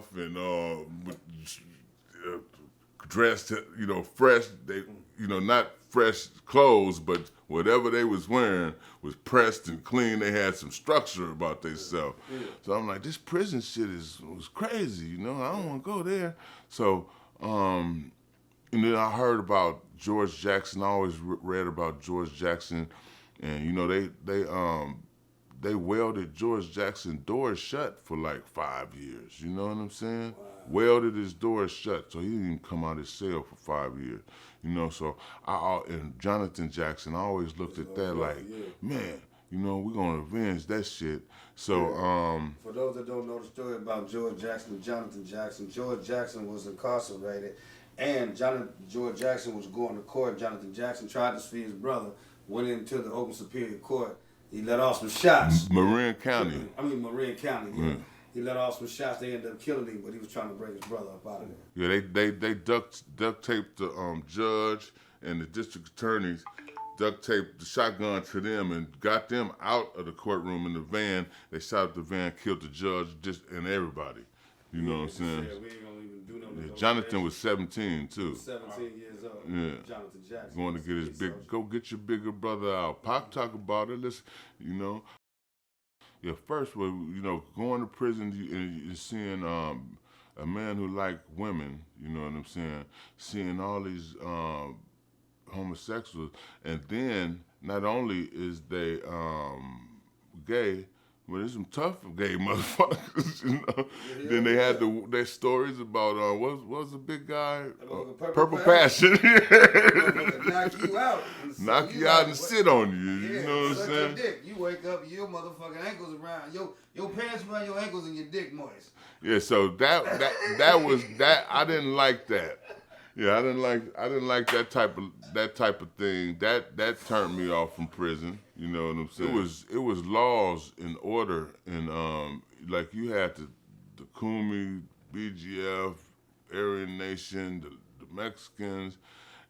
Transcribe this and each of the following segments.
stuff and dressed, fresh. They, not fresh clothes, but whatever they was wearing was pressed and clean. They had some structure about themselves. Yeah. So I'm like, this prison shit was crazy. I don't want to go there. So, and then I heard about George Jackson. I always read about George Jackson, and they welded George Jackson's doors shut for like 5 years. You know what I'm saying? Wow. Welded his doors shut, so he didn't even come out of his cell for 5 years. So and Jonathan Jackson, I always looked at that like, man, we're gonna avenge that shit. So for those that don't know the story about George Jackson and Jonathan Jackson, George Jackson was incarcerated, and George Jackson was going to court. Jonathan Jackson tried to free his brother, went into the Oakland Superior Court. He let off some shots. Marin County. Marin County. Yeah. He let off some shots. They ended up killing him, but he was trying to bring his brother up out of there. Yeah, they duct taped the judge and the district attorneys, duct taped the shotgun to them and got them out of the courtroom in the van. They shot up the van, killed the judge, and everybody. You know what I'm saying? We ain't gonna even do nothing. Jonathan was 17 too. He was 17 years old. Yeah. Jonathan Jackson. Going to get his go get your bigger brother out. Pop talk about it. Let's, Yeah, first, going to prison and seeing a man who liked women, you know what I'm saying? Seeing all these homosexuals, and then not only is they gay, but there's some tough gay motherfuckers, Then they had their stories about what was the big guy? Purple Passion. Knock you out. Knock you out and sit on you. You know what I'm saying? Your dick. You wake up, your motherfucking ankles around your pants around your ankles and your dick moist. Yeah, so that was that. I didn't like that. Yeah, I didn't like that type of thing. That turned me off from prison. You know what I'm saying? It was laws in order, and like you had the Kumi, BGF, Aryan Nation, the Mexicans,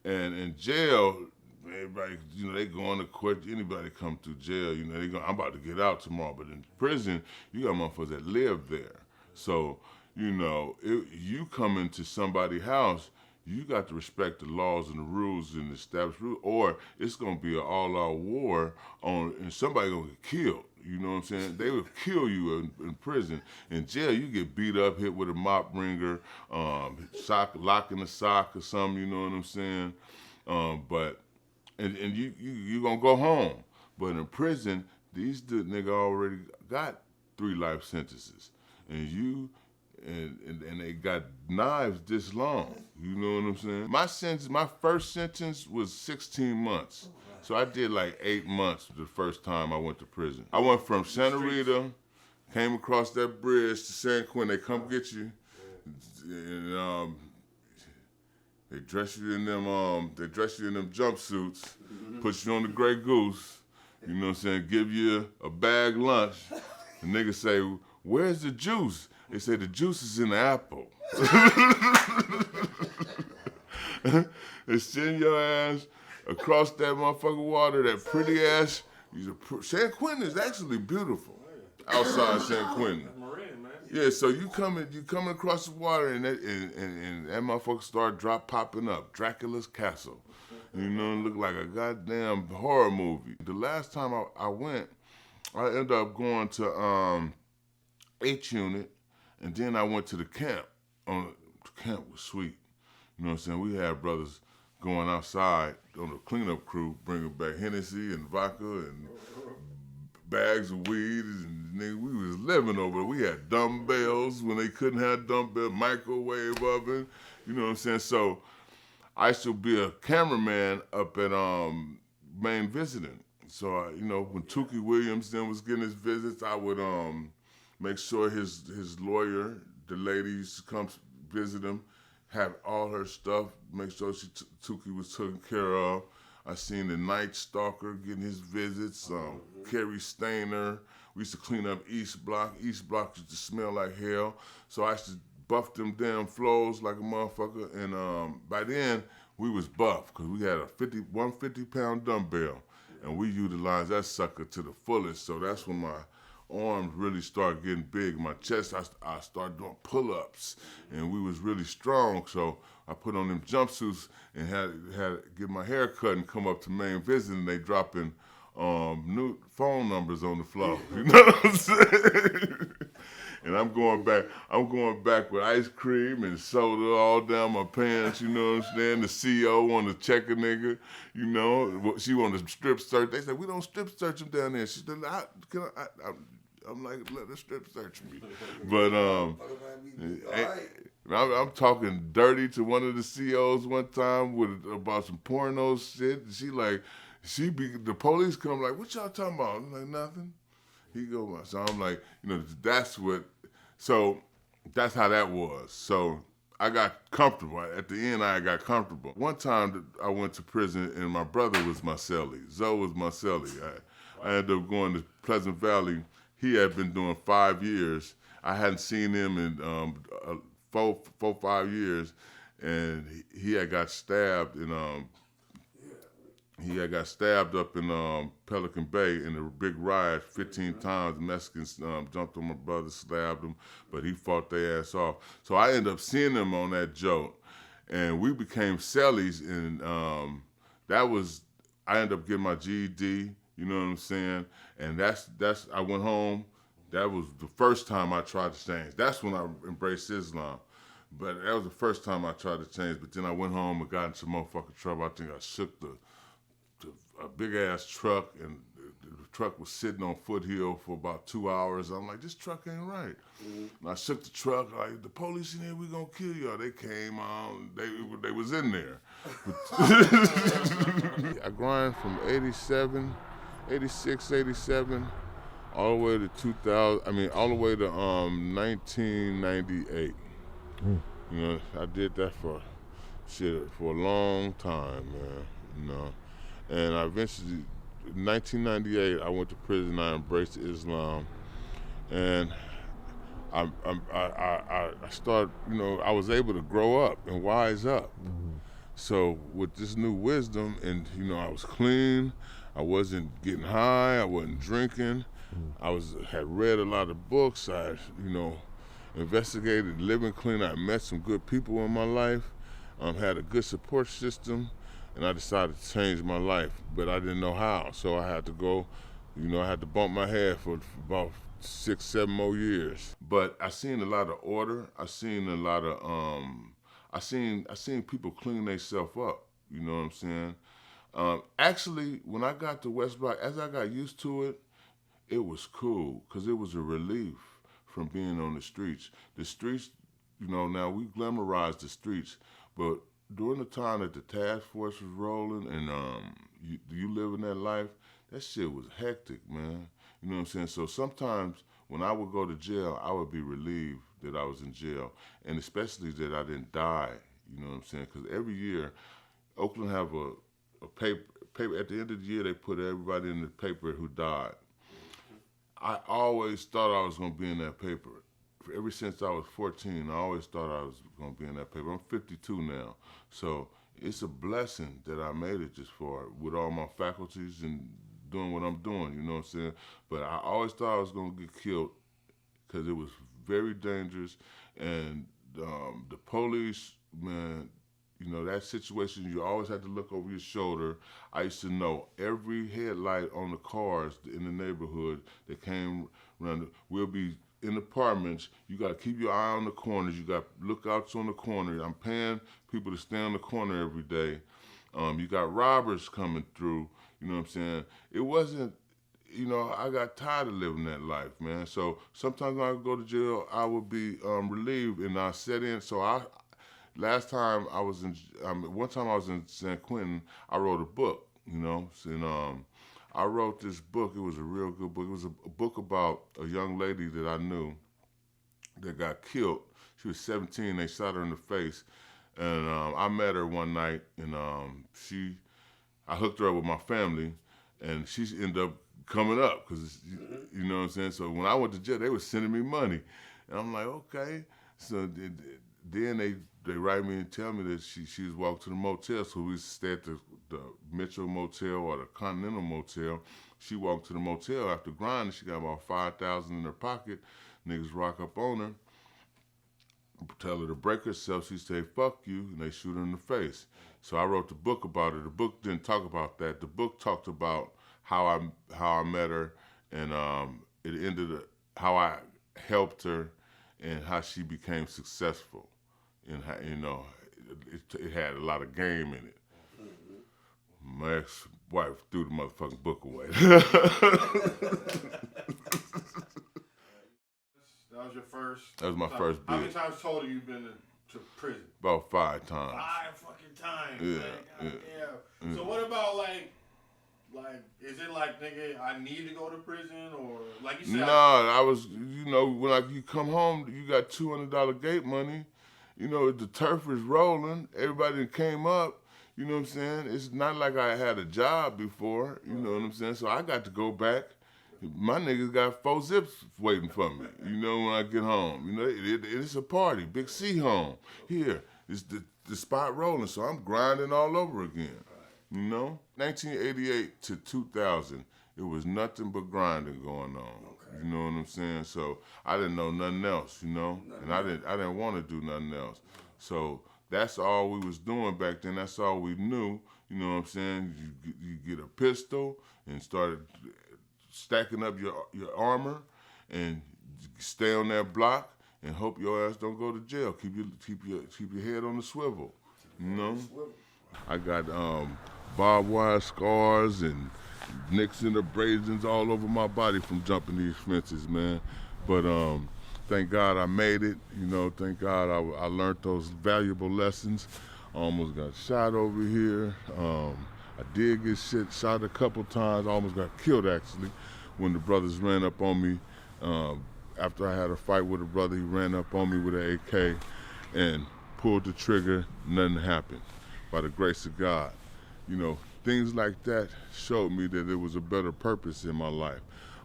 and in jail, everybody, they going to court. Anybody come through jail, I'm about to get out tomorrow. But in prison, you got motherfuckers that live there. So, you come into somebody's house, you got to respect the laws and the rules and the established rules, or it's going to be an all-out war and somebody going to get killed. You know what I'm saying? They would kill you in prison. In jail, you get beat up, hit with a mop wringer, lock in the sock or something, you know what I'm saying? And you going to go home. But in prison, these niggas already got 3 life sentences. And they got knives this long. You know what I'm saying? My first sentence was 16 months. So I did like 8 months the first time I went to prison. I went from Santa Rita, came across that bridge to San Quentin. They come get you. And they dress you in them jumpsuits, put you on the Grey Goose, you know what I'm saying, give you a bag lunch. The niggas say, "Where's the juice?" They say the juice is in the apple. They send your ass across that motherfucking water, that pretty ass. San Quentin is actually beautiful outside San Quentin. Yeah, so you coming across the water and that motherfucker start popping up. Dracula's Castle. It looked like a goddamn horror movie. The last time I went, I ended up going to H Unit, and then I went to the camp. The camp was sweet. You know what I'm saying? We had brothers going outside on the cleanup crew, bringing back Hennessy and vodka and bags of weed, and we was living over there. We had dumbbells when they couldn't have dumbbells, microwave oven, you know what I'm saying? So I used to be a cameraman up at Main Visiting. So, when Tukey Williams then was getting his visits, I would make sure his lawyer, the lady used to come visit him, have all her stuff, make sure Tukey was taken care of. I seen the Night Stalker getting his visits, Kerry Stainer. We used to clean up East Block. East Block used to smell like hell. So I used to buff them damn floors like a motherfucker. And by then, we was buff because we had a 150-pound dumbbell. And we utilized that sucker to the fullest. So that's when my arms really started getting big. My chest, I started doing pull-ups, and we was really strong. So I put on them jumpsuits and had to get my hair cut and come up to main visit, and they dropping new phone numbers on the floor. You know what I'm saying? And I'm going back with ice cream and soda all down my pants, you know what I'm saying? The CO wanted to check a nigga, you know. She wanted to strip search. They said, we don't strip search them down there. She said, I'm like, let her strip search me. But I'm talking dirty to one of the COs one time about some porno shit. The police come like, what y'all talking about? I'm like, nothing. He go, so I'm like, so that's how that was. So I got comfortable. At the end, I got comfortable. One time I went to prison and my brother was my cellie. Zoe was my cellie. I ended up going to Pleasant Valley. He had been doing 5 years. I hadn't seen him in 5 years, and he had got stabbed up in Pelican Bay in a big riot 15 times. The Mexicans jumped on my brother, stabbed him, but he fought their ass off. So I ended up seeing him on that joke, and we became cellies, and I ended up getting my GED, you know what I'm saying? And I went home. That was the first time I tried to change. That's when I embraced Islam. But that was the first time I tried to change. But then I went home and got into some motherfucking trouble. I think I shook a big ass truck, and the truck was sitting on Foothill for about 2 hours. I'm like, this truck ain't right. And I shook the truck, like, the police in here, we gonna kill y'all. They came on, they was in there. I grind from 86, 87, all the way to 2000, all the way to 1998. You know, I did that for a long time, man, you know. And I eventually, in 1998, I went to prison. I embraced Islam, and I started. You know, I was able to grow up and wise up. So with this new wisdom, and you know, I was clean. I wasn't getting high. I wasn't drinking. Had read a lot of books. I, investigated living clean. I met some good people in my life. Had a good support system. And I decided to change my life, but I didn't know how. So I had to go, I had to bump my head for about 6, 7 more years. But I seen a lot of order. I seen a lot of, I seen people clean themselves up. You know what I'm saying? Actually, when I got to West Block, as I got used to it, it was cool because it was a relief from being on the streets. The streets, now we glamorize the streets, but during the time that the task force was rolling and you living that life, that shit was hectic, man. You know what I'm saying? So sometimes when I would go to jail, I would be relieved that I was in jail, and especially that I didn't die. You know what I'm saying? Because every year, Oakland have a paper. At the end of the year, they put everybody in the paper who died. I always thought I was going to be in that paper. Ever since I was 14, I always thought I was going to be in that paper. I'm 52 now. So it's a blessing that I made it this far with all my faculties and doing what I'm doing, you know what I'm saying? But I always thought I was going to get killed because it was very dangerous. And the police, man, that situation, you always had to look over your shoulder. I used to know every headlight on the cars in the neighborhood that came around. We'll be in apartments, you got to keep your eye on the corners. You got lookouts on the corner. I'm paying people to stay on the corner every day. You got robbers coming through. You know what I'm saying? It wasn't, I got tired of living that life, man. So sometimes when I would go to jail, I would be relieved, and I set in. So one time I was in San Quentin, I wrote a book, and I wrote this book. It was a real good book. It was a book about a young lady that I knew that got killed. She was 17. They shot her in the face. And I met her one night, and I hooked her up with my family, and she ended up coming up because, you know what I'm saying? So when I went to jail, they were sending me money. And I'm like, okay. So then they write me and tell me that she was walking to the motel, so we used to stay at the Mitchell Motel or the Continental Motel. She walked to the motel after grinding. She got about $5,000 in her pocket. Niggas rock up on her, tell her to break herself. She say, fuck you, and they shoot her in the face. So I wrote the book about her. The book didn't talk about that. The book talked about how I met her, and it ended up how I helped her and how she became successful. And how, it had a lot of game in it. My ex-wife threw the motherfucking book away. That was your first? That was my first bid. How many times total you been to prison? About 5 times. 5 fucking times. Yeah. Yeah. So what about like, is it like, nigga, I need to go to prison, or like you said? No, I was, when you come home, you got $200 gate money. The turf is rolling. Everybody that came up. You know what I'm saying? It's not like I had a job before. You know what I'm saying? So I got to go back. My niggas got 4 zips waiting for me. When I get home. It's a party. Big C home. Here, it's the spot rolling. So I'm grinding all over again. 1988 to 2000, it was nothing but grinding going on. Okay. You know what I'm saying? So I didn't know nothing else. And I didn't want to do nothing else. So that's all we was doing back then. That's all we knew. You know what I'm saying? You get a pistol and started stacking up your armor and stay on that block and hope your ass don't go to jail. Keep your head on the swivel. I got barbed wire scars and nicks and abrasions all over my body from jumping these fences, man. But thank God I made it. Thank God I learned those valuable lessons. I almost got shot over here. I did get shot a couple times. I almost got killed, actually, when the brothers ran up on me. After I had a fight with a brother, he ran up on me with an AK and pulled the trigger. Nothing happened. By the grace of God. Things like that showed me that there was a better purpose in my life.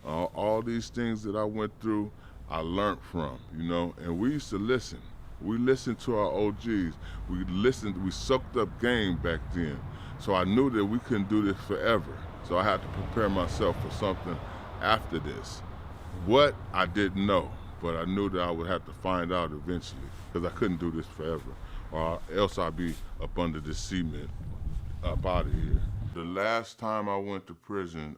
All these things that I went through, I learned from, and we used to listen. We listened to our OGs. We soaked up game back then. So I knew that we couldn't do this forever. So I had to prepare myself for something after this. What, I didn't know, but I knew that I would have to find out eventually, because I couldn't do this forever, or else I'd be up under the cement, up out of here. The last time I went to prison,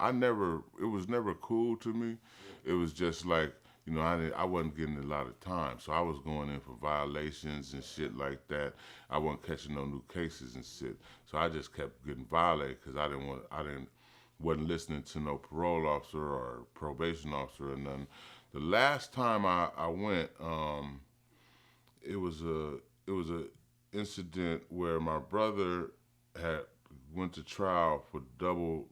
it was never cool to me. It was just like, I wasn't getting a lot of time, so I was going in for violations and shit like that. I wasn't catching no new cases and shit, so I just kept getting violated because wasn't listening to no parole officer or probation officer or nothing. The last time I went, it was a incident where my brother went to trial for double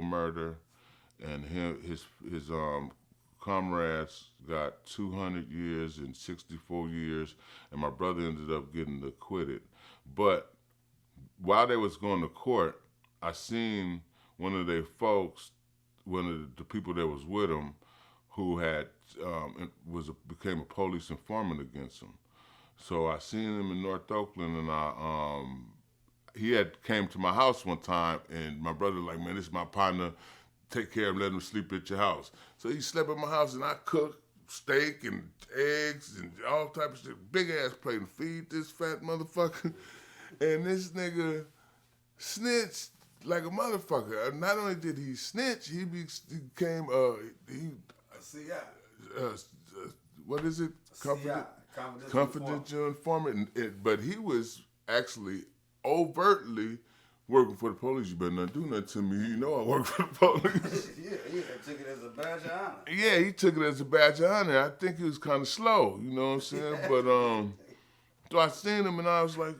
murder, and his comrades got 200 years and 64 years, and my brother ended up getting acquitted. But while they was going to court, I seen one of their folks, one of the people that was with him, who had became a police informant against him. So I seen him in North Oakland, and he had came to my house one time, and my brother like, man, this is my partner. Take care of him, let him sleep at your house. So he slept at my house, and I cooked steak and eggs and all types of shit. Big ass plate, and feed this fat motherfucker. And this nigga snitched like a motherfucker. Not only did he snitch, he became CI. What is it? Confidential informant. But he was actually overtly working for the police. You better not do nothing to me. I work for the police. Yeah, took it as a badge of honor. Yeah, he took it as a badge of honor. I think he was kind of slow, you know what I'm saying? But so I seen him, and I was like,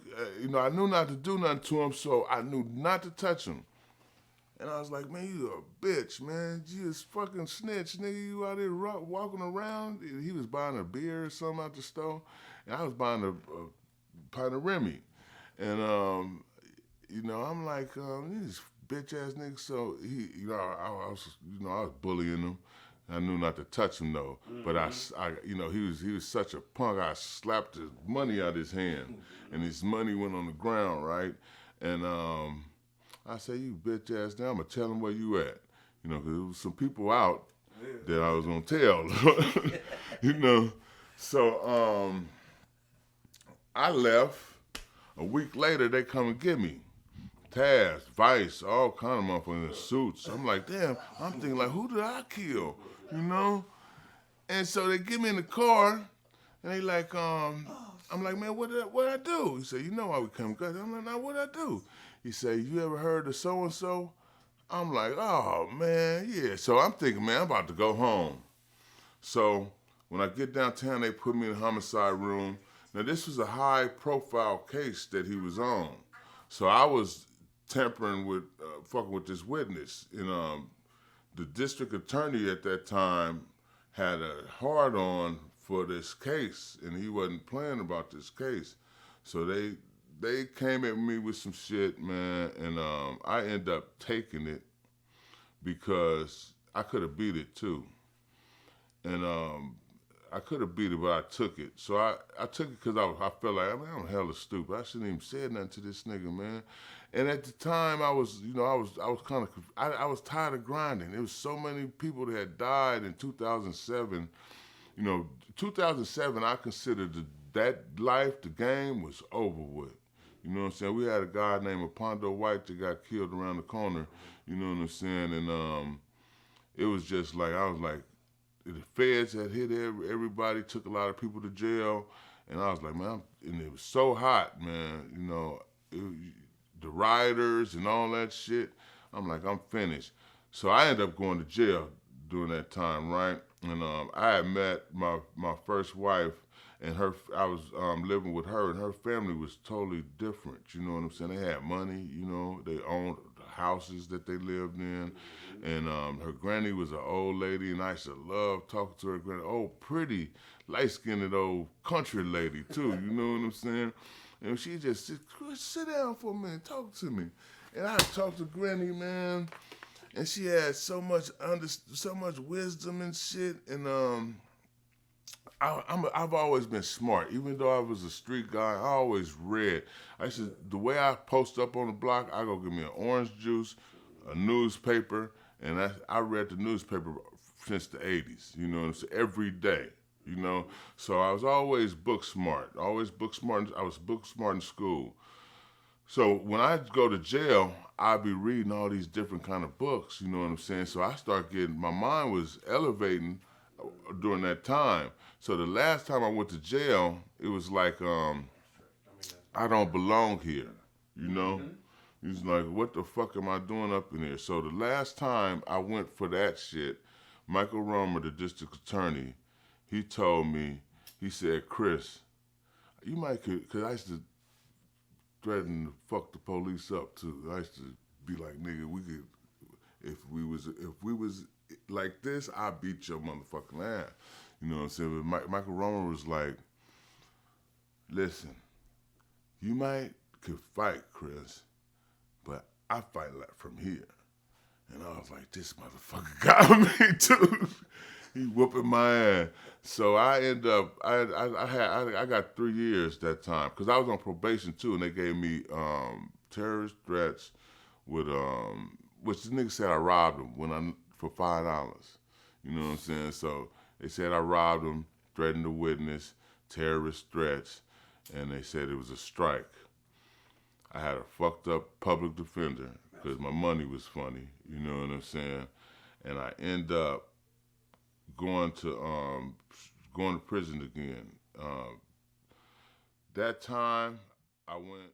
I knew not to do nothing to him, so I knew not to touch him. And I was like, man, you a bitch, man. You just fucking snitch, nigga. You out there walking around. He was buying a beer or something out the store, and I was buying a pint of Remy. And, I'm like, these bitch ass niggas. So I was bullying him. I knew not to touch him though. Mm-hmm. But he was such a punk. I slapped his money out of his hand, and his money went on the ground, right? And I say, you bitch ass now, I'm going to tell them where you at. You know, because there was some people out that I was going to tell. You know. So I left. A week later, they come and get me. Taz, Vice, all kind of motherfuckers in suits. I'm like, damn, I'm thinking like, who did I kill? You know? And so they get me in the car, and they like, I'm like, man, what did I do? He said, you know why we come? I'm like, now what did I do? He said, you ever heard of so-and-so? I'm like, oh, man, yeah. So I'm thinking, man, I'm about to go home. So when I get downtown, they put me in the homicide room. Now, this was a high-profile case that he was on. So I was tampering with, fucking with this witness. And the district attorney at that time had a hard-on for this case, and he wasn't playing about this case. So they came at me with some shit, man, and I ended up taking it because I could have beat it, too. And I could have beat it, but I took it. So I took it because I felt like, I mean, I'm hella stupid. I shouldn't even say nothing to this nigga, man. And at the time, I was kind of, I was tired of grinding. There was so many people that had died in 2007. You know, 2007, I considered that life, the game, was over with. You know what I'm saying? We had a guy named Apondo White that got killed around the corner. You know what I'm saying? And it was just like, I was like, the feds had hit everybody, took a lot of people to jail, and I was like, man, and it was so hot, man, you know, the rioters and all that shit. I'm like, I'm finished. So I ended up going to jail during that time, right? And I had met my first wife, and I was living with her, and her family was totally different, you know what I'm saying? They had money, you know, they owned houses that they lived in. And her granny was an old lady, and I used to love talking to her granny. Oh, pretty, light-skinned old country lady, too, you know what I'm saying? And she just said, Chris, sit down for a minute, talk to me. And I talked to granny, man, and she had so much wisdom and shit. And I've always been smart. Even though I was a street guy, I always read. The way I post up on the block, I go get me an orange juice, a newspaper, and I read the newspaper since the 80s, you know, every day, you know. So I was always book smart, I was book smart in school. So when I go to jail, I'd be reading all these different kind of books, you know what I'm saying? So I start my mind was elevating during that time. So the last time I went to jail, it was like, I don't belong here, you know? Mm-hmm. He's like, what the fuck am I doing up in here? So the last time I went for that shit, Michael Romer, the district attorney, he told me, he said, Chris, you might, because I used to threaten to fuck the police up too. I used to be like, nigga, we could, if we was like this, I'd beat your motherfucking ass. You know what I'm saying? But Michael Romer was like, listen, you could fight, Chris, but I fight like from here. And I was like, this motherfucker got me too. He whooping my ass. So I end up, I got 3 years that time, because I was on probation too, and they gave me terrorist threats with, which the nigga said I robbed him for $5. You know what I'm saying? So they said I robbed him, threatened a witness, terrorist threats, and they said it was a strike. I had a fucked up public defender because my money was funny, you know what I'm saying? And I end up going to prison again. That time I went